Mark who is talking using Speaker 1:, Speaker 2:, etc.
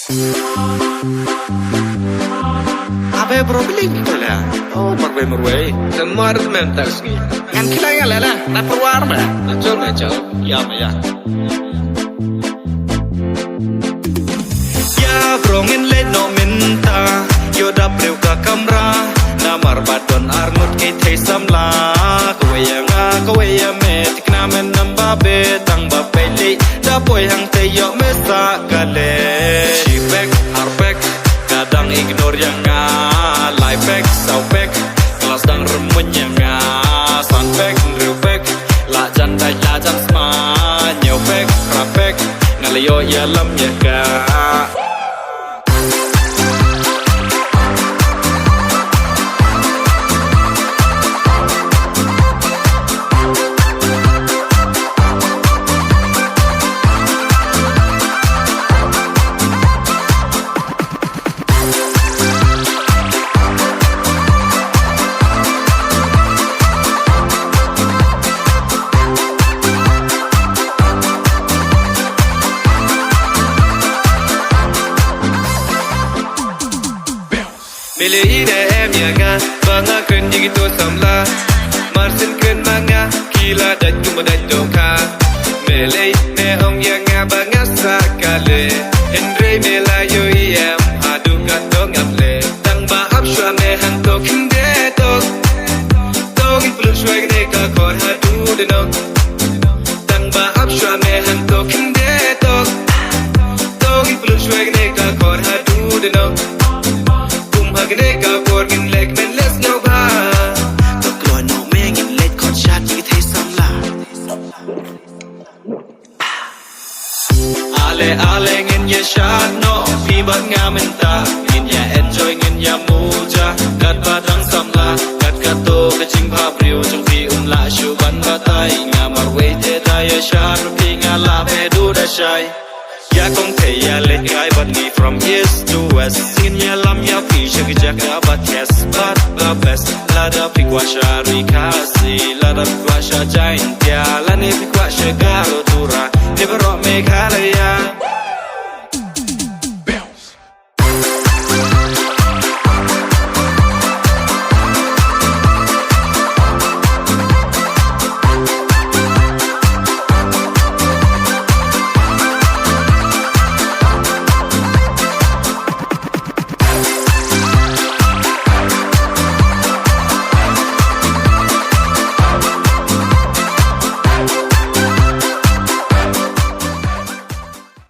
Speaker 1: Abe problem itu lah. Oh, merwe. Semua harus mental sih. Kan kita yang lelah, tak perwar mah. Acol. Ya, ya. Ya, brongin le no minta. Yo da preu ka kamera. Namar badon armut kita samla. Kowe ya met kena menambah betang bapeli. Da boy hang te yo mesa kale. She back, her back. Kadang ignore yang live back, sound back, kelas dang remen yang sound back, real back, lajan sma, new back, rap back, ngaliyo ya lam ya ka. Mele ine em ya nga banga ken digito samla marsin ken manga kila da cuma da joka mele ne ong ya nga banga sakale endre mela yo em adu kan dong aple tang ba ap shwa me han to kinde to gi plu shwa ne ka kor hadu de no tang ba ap shwa me han to kinde to gi plu shwa ne ka kor hadu de no Magne ka porgin lek men les no ba to kloy no mengin let kon chat ni thai samla ale ngin ye shat no pi bat nga men ta ngin ya enjoy ngin ya muja kat ba dang samla kat ka to ka ching pha priu chung pi la shu ban ba tai nga mar we te da ye shat pi nga la be du da shai Ya kong te ya let guy but me from east to west Sin ya lam ya pi shag jaga but yes but the best Lada pi kwa shari kasi Lada pi kwa sha jain tia La ne pi kwa sha garo tura Never rock me kala ya